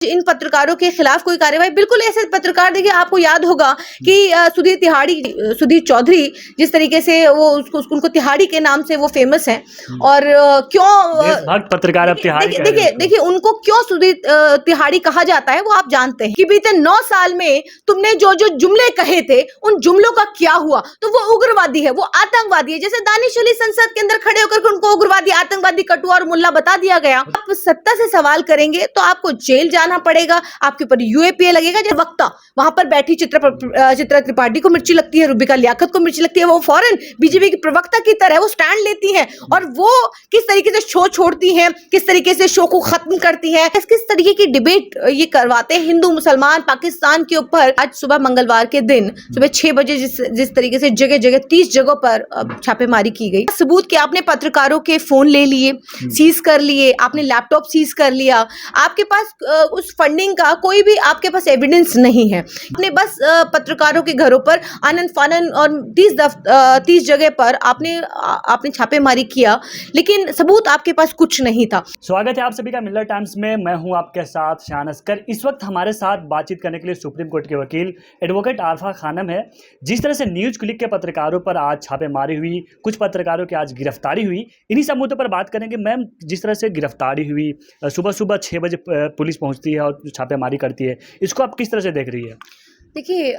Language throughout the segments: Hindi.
इन पत्रकारों के खिलाफ कोई कार्रवाई, बिल्कुल ऐसे पत्रकार, देखिए आपको याद होगा कि सुधीर चौधरी जिस तरीके से वो उनको तिहाड़ी के नाम से वो फेमस हैं, और क्यों देशभक्त पत्रकार अब तिहाड़ी कह रहे हैं उसको। देखिए उनको क्यों सुधीर तिहाड़ी कहा जाता है वो आप जानते हैं कि बीते 9 साल में तुमने जो जो जुमले कहे थे उन जुमलों का क्या हुआ। तो वो उग्रवादी है, वो आतंकवादी है। जैसे दानिश अली संसद के अंदर खड़े होकर उनको उग्रवादी, आतंकवादी, कटुआ और मुल्ला बता दिया गया। आप सत्ता से सवाल करेंगे तो आपको जेल जाना पड़ेगा, आपके ऊपर यूएपीए लगेगा। जब वक्ता वहां पर बैठी चित्रा त्रिपाठी को मिर्ची लगती है, रुबिका लियाकत को मिर्ची लगती है, वो फौरन बीजेपी की प्रवक्ता की तरह वो स्टैंड लेती हैं और वो किस तरीके से शो छोड़ती हैं, किस तरीके से शो को खत्म करती हैं, किस तरीके की डिबेट ये करवाते हैं हिंदू मुसलमान पाकिस्तान के ऊपर। आज सुबह मंगलवार के दिन सुबह 6 बजे जिस तरीके से जगह जगह 30 जगहों पर छापेमारी की गई, सबूत के आपने पत्रकारों के फोन ले लिए, सीज कर लिए, आपने लैपटॉप सीज कर लिया, आपके पास उस फंडिंग का कोई भी आपके पास एविडेंस नहीं है। आपने बस पत्रकारों के घरों पर आनंद फानन और 30 जगह पर आपने छापेमारी किया, लेकिन सबूत आपके पास कुछ नहीं था। स्वागत है आप सभी का मिलर टाइम्स में। मैं हूं आपके साथ शान अस्कर। इस वक्त हमारे साथ बातचीत करने के लिए सुप्रीम कोर्ट के वकील एडवोकेट आरफा खानम है। जिस तरह से न्यूज क्लिक के पत्रकारों पर आज छापेमारी हुई, कुछ पत्रकारों की आज गिरफ्तारी हुई, इन्हीं सब मुद्दों पर बात करेंगे। मैम, जिस तरह से गिरफ्तारी हुई, सुबह सुबह 6 बजे पुलिस पहुंचती है और छापेमारी करती है, इसको आप किस तरह से देख रही है? देखिए,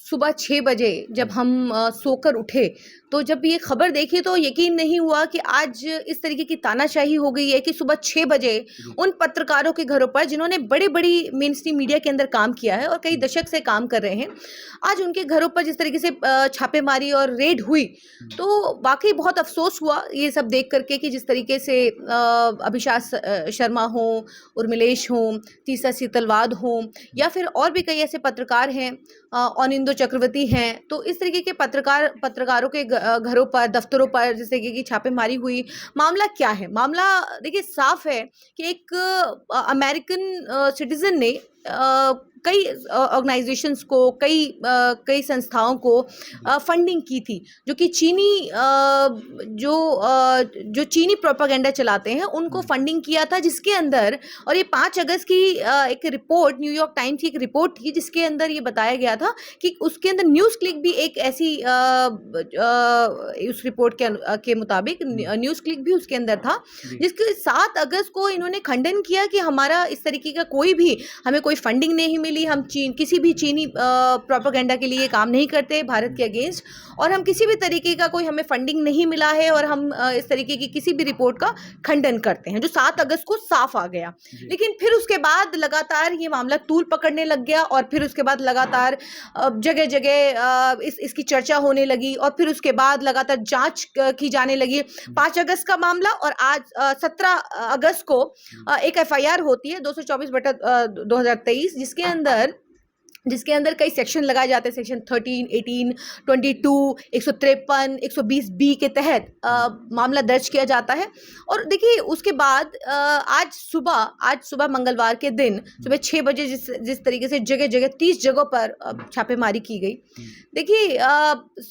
सुबह 6 बजे जब हम सोकर उठे तो जब ये खबर देखी तो यकीन नहीं हुआ कि आज इस तरीके की तानाशाही हो गई है कि सुबह 6 बजे उन पत्रकारों के घरों पर जिन्होंने बड़ी मेन स्ट्रीम मीडिया के अंदर काम किया है और कई दशक से काम कर रहे हैं, आज उनके घरों पर जिस तरीके से छापेमारी और रेड हुई, तो वाकई बहुत अफसोस हुआ ये सब देख करके कि जिस तरीके से अभिषास शर्मा हो, उर्मिलेश हो, तीसरा सीतलवाद हो, या फिर और भी कई ऐसे पत्रकार हैं, अनिंदो चक्रवर्ती हैं। तो इस तरीके के पत्रकारों के घरों पर, दफ्तरों पर जिस तरीके की छापेमारी हुई, मामला क्या है? मामला देखिए साफ है कि एक अमेरिकन सिटीजन ने कई ऑर्गेनाइजेशंस को, कई संस्थाओं को फंडिंग की थी, जो कि जो चीनी प्रोपेगेंडा चलाते हैं उनको फंडिंग किया था, जिसके अंदर, और ये 5 अगस्त की एक रिपोर्ट, न्यूयॉर्क टाइम्स की एक रिपोर्ट थी जिसके अंदर ये बताया गया था कि उसके अंदर न्यूज़ क्लिक भी एक ऐसी उस रिपोर्ट के मुताबिक न्यूज़ क्लिक भी उसके अंदर था, जिसके 7 अगस्त को इन्होंने खंडन किया कि हमारा इस तरीके का हमें कोई फंडिंग नहीं मिली, हम किसी भी चीनी प्रोपेगेंडा के लिए काम नहीं करते भारत के अगेंस्ट, और हम किसी भी तरीके का कोई हमें फंडिंग नहीं मिला है, और हम इस तरीके की किसी भी रिपोर्ट का खंडन करते हैं, जो 7 अगस्त को साफ आ गया। लेकिन फिर उसके बाद लगातार ये मामला तूल पकड़ने लग गया, और फिर उसके बाद लगातार जगह जगह इसकी चर्चा होने लगी, और फिर उसके बाद लगातार जांच की जाने लगी। 5 अगस्त का मामला, और आज 17 अगस्त को एक एफआईआर होती है 224/2023, जिसके अंदर कई सेक्शन लगाए जाते हैं, सेक्शन 13, 18, 22, 153, 120 बी के तहत मामला दर्ज किया जाता है। और देखिए उसके बाद आज सुबह मंगलवार के दिन सुबह 6 बजे जिस तरीके से जगह जगह 30 जगहों पर छापेमारी की गई, देखिए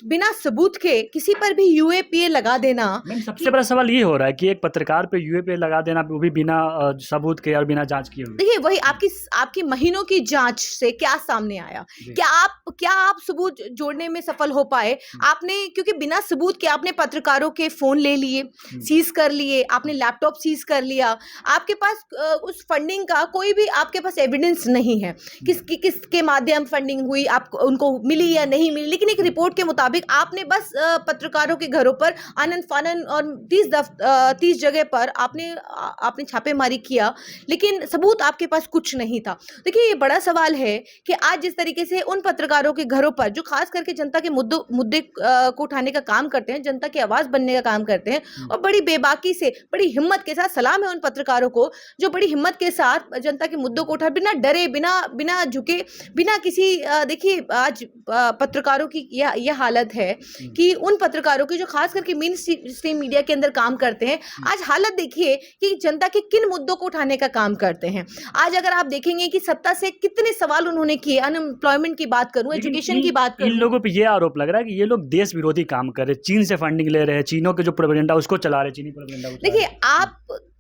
बिना सबूत के किसी पर भी यूएपीए लगा देना। सबसे बड़ा सवाल ये हो रहा है कि एक पत्रकार पे यूएपीए लगा देना, वो भी बिना सबूत के और बिना जांच किए। देखिए वही आपकी महीनों की जांच से क्या सामने आया? क्या आप सबूत जोड़ने में सफल हो पाए? आपने, क्योंकि बिना सबूत के आपने पत्रकारों के फोन ले लिए, सीज कर लिए, आपने लैपटॉप सीज कर लिया, आपके पास उस फंडिंग का कोई भी आपके पास एविडेंस नहीं है, किसके माध्यम फंडिंग हुई, आपको उनको मिली या नहीं मिली। लेकिन एक रिपोर्ट के मुताबिक आपने बस पत्रकारों के घरों पर आनंद फानन और 30 जगह पर आपने छापेमारी किया, लेकिन सबूत आपके पास कुछ नहीं था। देखिए ये बड़ा सवाल है कि आज जिस तरीके से उन पत्रकारों के घरों पर, जो खास करके जनता के मुद्दे को उठाने का काम करते हैं, जनता की आवाज बनने का काम करते हैं, और बड़ी बेबाकी से, बड़ी हिम्मत के साथ, सलाम है उन पत्रकारों को जो बड़ी हिम्मत के साथ जनता के मुद्दों को उठा, बिना डरे, बिना झुके, बिना किसी, देखिए आज पत्रकारों की यह हालत है कि उन पत्रकारों की जो खास करके मेन स्ट्रीम मीडिया के अंदर काम करते हैं, आज हालत देखिए कि जनता के किन मुद्दों को उठाने का काम करते हैं। आज अगर आप देखेंगे कि सत्ता से कितने सवाल उन्होंने किए, अनएम्प्लॉयमेंट की बात करूं, एजुकेशन की बात करूं, इन लोगों पे ये आरोप लग रहा है कि ये लोग देश विरोधी काम कर रहे हैं, चीन से फंडिंग ले रहे हैं, चीनों के जो प्रोपेगेंडा उसको चला रहे हैं, चीनी प्रोपेगेंडा। देखिए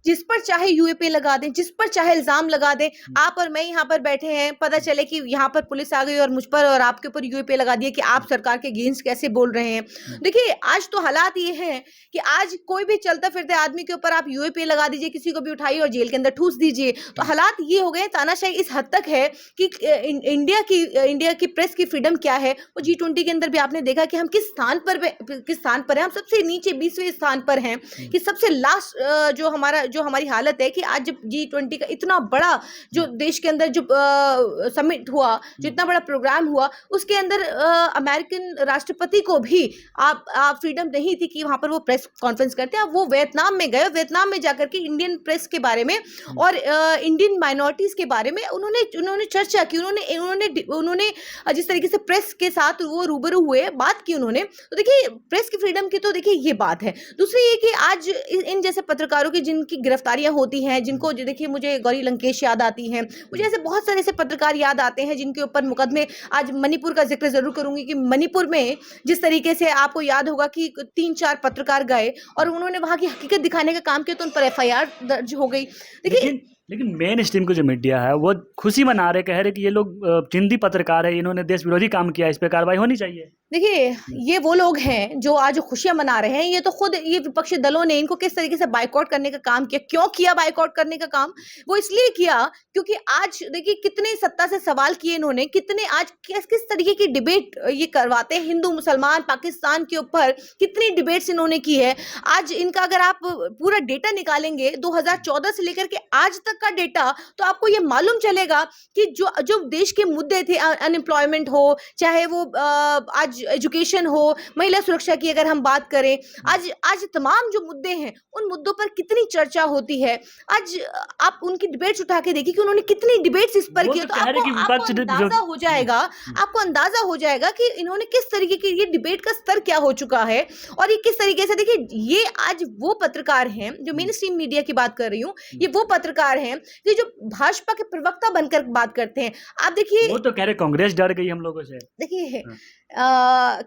जिस पर चाहे यूएपीए लगा दें, जिस पर चाहे इल्जाम लगा दें। आप और मैं यहाँ पर बैठे हैं, पता चले कि यहाँ पर पुलिस आ गई और मुझ पर और आपके ऊपर यूएपीए लगा दिया कि आप सरकार के अगेंस्ट कैसे बोल रहे हैं। देखिए आज तो हालात ये हैं कि आज कोई भी चलता फिरते आदमी के ऊपर आप यूएपीए लगा दीजिए, किसी को भी उठाइए और जेल के अंदर ठूस दीजिए। तो हालात ये हो गए, तानाशाही इस हद तक है कि इंडिया की प्रेस की फ्रीडम क्या है वो G20 के अंदर भी आपने देखा कि हम किस स्थान पर हैं। हम सबसे नीचे 20वें स्थान पर हैं कि सबसे लास्ट जो हमारी हालत है कि आज जब G20 का इतना बड़ा जो देश के अंदर जो समिट हुआ, जो इतना बड़ा प्रोग्राम हुआ, उसके अंदर अमेरिकन राष्ट्रपति को भी आप फ्रीडम नहीं थी कि वहां पर वो प्रेस कॉन्फ्रेंस करते हैं। वो वियतनाम में गए, वियतनाम में जाकर के इंडियन प्रेस के बारे में और इंडियन माइनॉरिटीज के बारे में उन्होंने चर्चा की। उन्होंने जिस तरीके से प्रेस के साथ वो रूबरू हुए, बात की उन्होंने। तो देखिए प्रेस की फ्रीडम की तो देखिए ये बात है। दूसरी ये कि आज इन जैसे पत्रकारों की जिनकी गिरफ्तारियां होती हैं, जिनको देखिए मुझे गौरी लंकेश याद आती हैं, मुझे ऐसे बहुत सारे ऐसे पत्रकार याद आते हैं जिनके ऊपर मुकदमे, आज मणिपुर का जिक्र जरूर करूंगी कि मणिपुर में जिस तरीके से आपको याद होगा कि 3-4 पत्रकार गए और उन्होंने वहां की हकीकत दिखाने का काम किया तो उन पर FIR दर्ज हो गई। देखिए लेकिन मेन स्ट्रीम को जो मीडिया है वो खुशी मना रहे, कह रहे कि ये लोग चिंदी पत्रकार है, इन्होंने देश विरोधी काम किया, इस पर कार्रवाई होनी चाहिए। देखिए ये वो लोग हैं जो आज खुशियां मना रहे हैं। ये तो खुद ये विपक्षी दलों ने इनको किस तरीके से बाइकआउट करने का काम किया। क्यों किया बाइकआउट करने का काम? वो इसलिए किया क्योंकि आज देखिए कितने सत्ता से सवाल किए इन्होंने, कितने आज किस तरीके की डिबेट ये करवाते हैं हिंदू मुसलमान पाकिस्तान के ऊपर, कितनी डिबेट्स इन्होंने की है। आज इनका अगर आप पूरा डेटा निकालेंगे 2014 से लेकर के आज तक का डेटा, तो आपको ये मालूम चलेगा कि जो देश के मुद्दे थे, अनएम्प्लॉयमेंट हो, चाहे वो आज एजुकेशन हो, महिला सुरक्षा की अगर हम बात करें, आज तमाम जो मुद्दे हैं उन मुद्दों पर कितनी चर्चा होती है। आज आप उनकी डिबेट्स उठा के देखिए कि उन्होंने कितनी डिबेट्स इस पर की, तो आपको अंदाजा हो जाएगा कि इन्होंने किस तरीके की ये डिबेट का स्तर क्या हो चुका है और ये किस तरीके से। देखिए ये आज वो पत्रकार हैं जो मेन स्ट्रीम मीडिया की बात कर रही हूँ, ये वो पत्रकार हैं कि जो भाजपा के प्रवक्ता बनकर बात करते हैं। आप देखिए वो तो कह रहे कांग्रेस डर गई हम लोगों से। देखिए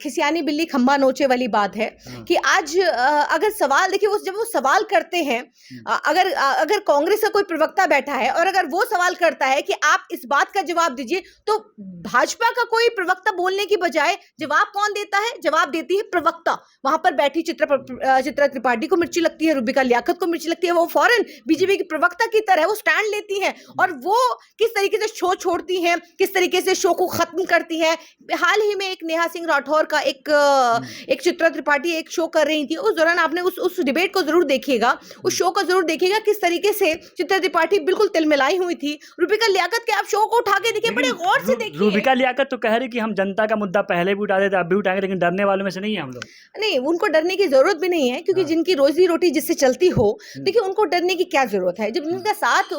खिसियानी बिल्ली खंबा नोचे वाली बात है कि आज अगर सवाल देखिए जब वो सवाल करते हैं, अगर कांग्रेस का कोई प्रवक्ता बैठा है और अगर वो सवाल करता है कि आप इस बात का जवाब दीजिए, तो भाजपा का कोई प्रवक्ता बोलने की बजाय जवाब कौन देता है? जवाब देती है प्रवक्ता। वहां पर बैठी चित्रा त्रिपाठी को मिर्ची लगती है, रूबिका लियाकत को मिर्ची लगती है, वो फौरन बीजेपी की प्रवक्ता की तरह वो स्टैंड लेती हैं और वो किस तरीके से शो छोड़ती हैं, किस तरीके से शो को खत्म करती हैं। हाल ही में एक नेहा सिंह राठौर का एक चित्रा त्रिपाठी एक शो कर रही थी, उस दौरान आपने उस डिबेट को जरूर देखिएगा, उस शो को जरूर देखिएगा, किस तरीके से चित्रा त्रिपाठी बिल्कुल तिलमिलाई हुई थी। रूबिका लियाकत के आप शो को उठा के देखिए, बड़े गौर से देखिए। रूबिका लियाकत तो कह रही कि हम जनता का मुद्दा पहले भी उठा देते, अब भी उठाएंगे, लेकिन डरने वालों में से नहीं है हम लोग। नहीं, उनको डरने की जरूरत भी नहीं है क्योंकि जिनकी रोजी रोटी जिससे चलती हो, देखिए उनको डरने की क्या जरूरत है। जब उनका साथ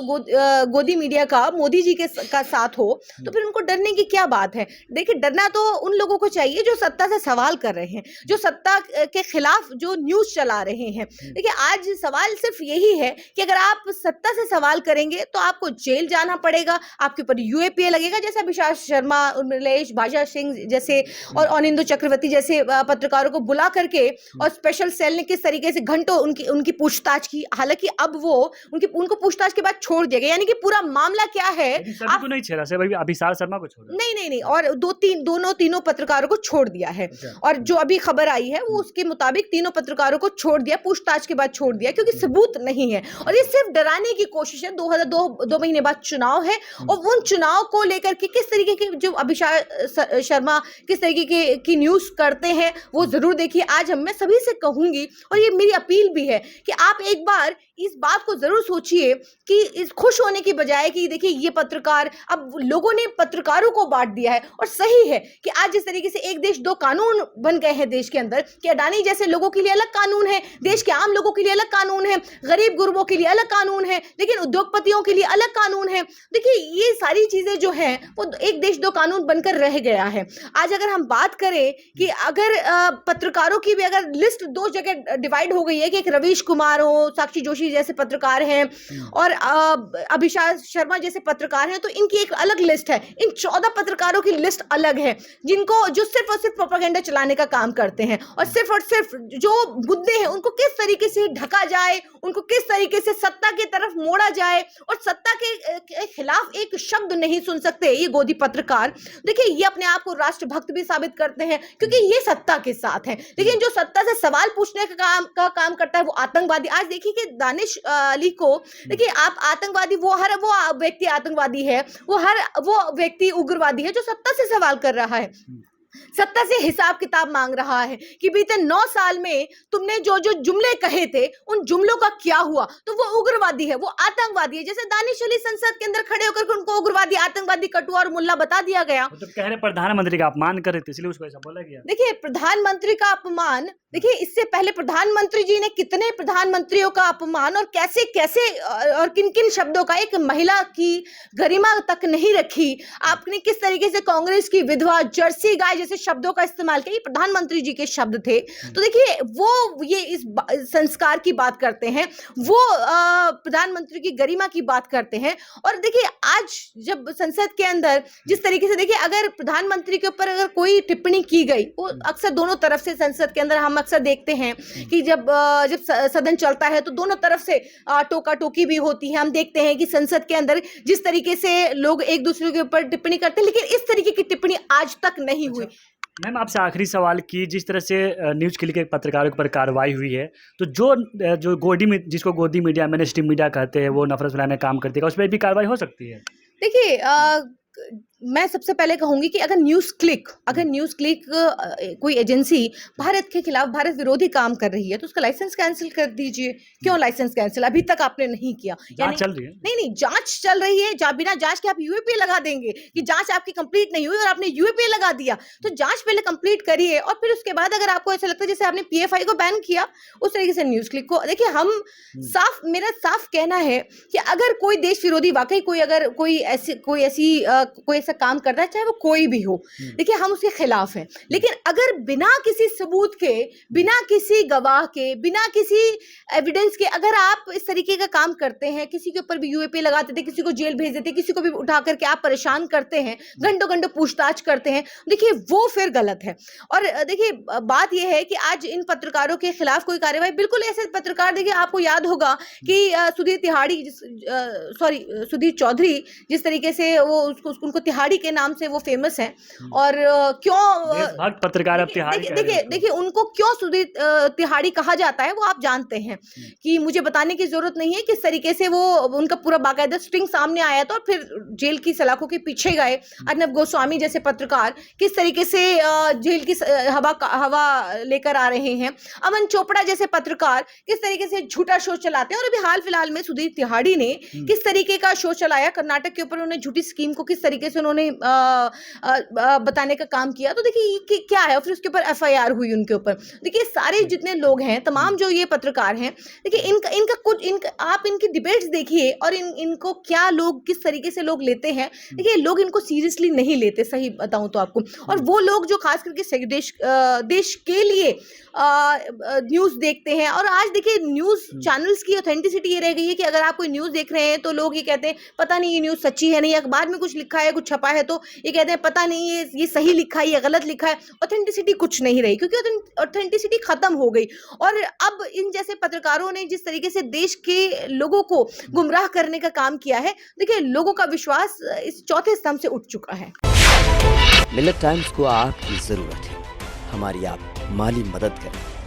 गोदी मीडिया का मोदी जी का साथ हो तो फिर उनको डरने की क्या बात है। देखिए डरना तो उन लोगों को चाहिए जो सत्ता से सवाल कर रहे हैं, जो सत्ता के खिलाफ जो न्यूज चला रहे हैं। देखिए आज सवाल सिर्फ यही है कि अगर आप सत्ता से सवाल करेंगे तो आपको जेल जाना पड़ेगा, आपके ऊपर यूएपीए लगेगा, जैसे अभिषेक शर्मा, उर्मिलेश भाषा सिंह जैसे और अनिंदु चक्रवर्ती जैसे पत्रकारों को बुला करके और स्पेशल सेल ने किस तरीके से घंटों उनकी पूछताछ की। हालांकि अब उनको पूछताछ के बाद छोड़ दिया गया, यानी कि पूरा मामला क्या है आप नहीं छेड़ा से भाई, अभिषेक शर्मा को छोड़ा नहीं और तीनों पत्रकारों को छोड़ दिया है। और जो अभी खबर आई है वो उसके मुताबिक तीनों पत्रकारों को छोड़ दिया, पूछताछ के बाद छोड़ दिया क्योंकि सबूत नहीं है और ये सिर्फ डराने की कोशिश है। 2 महीने बाद चुनाव है और उन चुनाव को लेकर के किस तरीके के जो अभिषेक शर्मा किस तरीके की न्यूज करते हैं वो जरूर देखिए। आज मैं सभी से कहूंगी और ये मेरी अपील भी है कि आप एक बार इस बात को जरूर सोचिए कि इस खुश होने की बजाय कि देखिए ये पत्रकार, अब लोगों ने पत्रकारों को बांट दिया है। और सही है कि आज जिस तरीके से एक देश दो कानून बन गए हैं देश के अंदर, कि अडानी जैसे लोगों के लिए अलग कानून है, देश के आम लोगों के लिए अलग कानून है, गरीब गुरबों के लिए अलग कानून है, लेकिन उद्योगपतियों के लिए अलग कानून है। देखिए ये सारी चीजें जो हैं वो एक देश दो कानून बनकर रह गया है। आज अगर हम बात करें कि अगर पत्रकारों की भी अगर लिस्ट 2 जगह डिवाइड हो गई है कि एक रवीश कुमार हो, साक्षी जोशी जी जैसे पत्रकार हैं और अभिषेक शर्मा जैसे पत्रकार हैं, तो इनकी एक अलग लिस्ट है। इन 14 पत्रकारों की लिस्ट अलग है जो सिर्फ और सिर्फ प्रोपेगेंडा चलाने का काम करते हैं और सिर्फ जो मुद्दे हैं उनको किस तरीके से ढका जाए, उनको किस तरीके से सत्ता की तरफ मोड़ा जाए और सत्ता के खिलाफ एक शब्द नहीं सुन सकते ये गोदी पत्रकार। देखिए, ये अपने आप को राष्ट्रभक्त भी साबित करते हैं क्योंकि ये सत्ता के साथ हैं, लेकिन जो सत्ता से सवाल पूछने का काम करता है वो आतंकवादी। आज देखिए कि दानिश अली को, देखिए आप आतंकवादी, वो व्यक्ति आतंकवादी है, वो व्यक्ति उग्रवादी है जो सत्ता से सवाल कर रहा है, सत्ता से हिसाब किताब मांग रहा है कि बीते 9 साल में तुमने जो जो जुमले कहे थे उन जुमलों का क्या हुआ। तो वो उग्रवादी है, वो आतंकवादी है। जैसे दानिश अली संसद के अंदर खड़े होकर उनको उग्रवादी, आतंकवादी, कटुआ और मुल्ला बता दिया गया। तो कह रहे प्रधानमंत्री का अपमान कर रहे थे, इसलिए उसको ऐसा बोला गया। देखिए, प्रधानमंत्री का अपमान, देखिए इससे पहले प्रधानमंत्री जी ने कितने प्रधानमंत्रियों का अपमान और कैसे कैसे और किन किन शब्दों का, एक महिला की गरिमा तक नहीं रखी। आपने किस तरीके से कांग्रेस की विधवा, जर्सी गाय जैसे शब्दों का इस्तेमाल किया, ये प्रधानमंत्री जी के शब्द थे। तो देखिए, वो ये इस संस्कार की बात करते हैं, वो प्रधानमंत्री की गरिमा की बात करते हैं। और देखिए, आज जब संसद के अंदर जिस तरीके से, देखिए अगर प्रधानमंत्री के ऊपर अगर कोई टिप्पणी की गई, वो अक्सर दोनों तरफ से संसद के अंदर हम अक्सर देखते हैं कि जब सदन चलता है तो दोनों तरफ से टोका टोकी भी होती है। हम देखते हैं कि संसद के अंदर जिस तरीके से लोग एक दूसरे के ऊपर टिप्पणी करते हैं, लेकिन इस तरीके की टिप्पणी आज तक नहीं हुई। मैम, आपसे आखिरी सवाल की, जिस तरह से न्यूज़ क्लिक के पत्रकारों पर कार्रवाई हुई है, तो जो जिसको गोदी मीडिया, मेनस्ट्रीम मीडिया कहते हैं, वो नफरत फैलाने का काम करती है, उस पर भी कार्रवाई हो सकती है? देखिए, मैं सबसे पहले कहूंगी कि अगर न्यूज़ क्लिक कोई एजेंसी भारत के खिलाफ, भारत विरोधी काम कर रही है तो उसका लाइसेंस कैंसिल कर दीजिए। क्यों लाइसेंस कैंसिल? अभी तक आपने नहीं किया। जांच चल रही है? नहीं, जांच चल रही है। बिना जांच के आप यूएपीए लगा देंगे कि जांच आपकी कंप्लीट नहीं हुई और आपने यूएपीए लगा दिया। तो जांच पहले कंप्लीट करिए और फिर उसके बाद अगर आपको ऐसा लगता है जैसे आपने पीएफआई को बैन किया, उस तरीके से न्यूज़ क्लिक को, देखिए मेरा साफ कहना है कि अगर कोई देश विरोधी वाकई कोई ऐसा काम करता है, चाहे वो कोई भी हो, देखिए हम उसके खिलाफ हैं। लेकिन अगर बिना किसी सबूत के, बिना किसी गवाह के, बिना किसी एविडेंस के अगर आप इस तरीके का काम करते हैं, किसी के ऊपर भी यूएपीए लगा देते, किसी को जेल भेज देते, किसी को भी उठा करके आप परेशान करते हैं, घंटों घंटों पूछताछ करते हैं, देखिए वो फिर गलत है। और देखिए, बात यह है कि आज इन पत्रकारों के खिलाफ कोई कार्रवाई, बिल्कुल ऐसे पत्रकार, देखिए आपको याद होगा कि सुधीर चौधरी, जिस तरीके से वो उनको तिहाड़ी के नाम से वो फेमस हैं। और क्यों पत्रकार अब तिहाड़ी, देखिए उनको क्यों सुधीर तिहाड़ी कहा जाता है वो आप जानते हैं कि मुझे बताने की जरूरत नहीं है। किस तरीके से वो उनका पूरा बाकायदा स्ट्रिंग सामने आया था और फिर जेल की सलाखों के पीछे गए। अर्नब गोस्वामी जैसे पत्रकार किस तरीके से जेल की हवा लेकर आ रहे हैं। अमन चोपड़ा जैसे पत्रकार किस तरीके से झूठा शो चलाते हैं। और अभी हाल फिलहाल में सुधीर तिहाड़ी ने किस तरीके का शो चलाया कर्नाटक के ऊपर, उन्होंने झूठी स्कीम को किस तरीके से उन्होंने बताने का काम किया। तो देखिए क्या है, फिर उसके ऊपर एफआईआर हुई उनके ऊपर। देखिए सारे जितने लोग हैं, तमाम जो ये पत्रकार हैं, देखिए आप इनकी डिबेट्स देखिए और इनको क्या लोग, किस तरीके से लोग लेते हैं। देखिए लोग इनको सीरियसली नहीं लेते, सही बताऊं तो आपको। और वो लोग जो खास करके देश के लिए न्यूज़ देखते हैं। और आज देखिए न्यूज़ चैनल्स की ऑथेंटिसिटी ये रह गई है कि अगर आप कोई न्यूज़ देख रहे हैं तो लोग ये कहते हैं पता नहीं ये न्यूज़ सच्ची है नहीं, अखबार में कुछ लिखा है, कुछ छपा है तो ये कहते हैं पता नहीं ये सही लिखा है, ये गलत लिखा है। ऑथेंटिसिटी कुछ नहीं रही, क्योंकि ऑथेंटिसिटी खत्म हो गई। और अब इन जैसे पत्रकारों ने जिस तरीके से देश के लोगों को गुमराह करने का काम किया है, देखिए लोगों का विश्वास इस चौथे स्तंभ से उठ चुका है। मिलत टाइम्स को आपकी जरूरत है, हमारी आप माली मदद करें।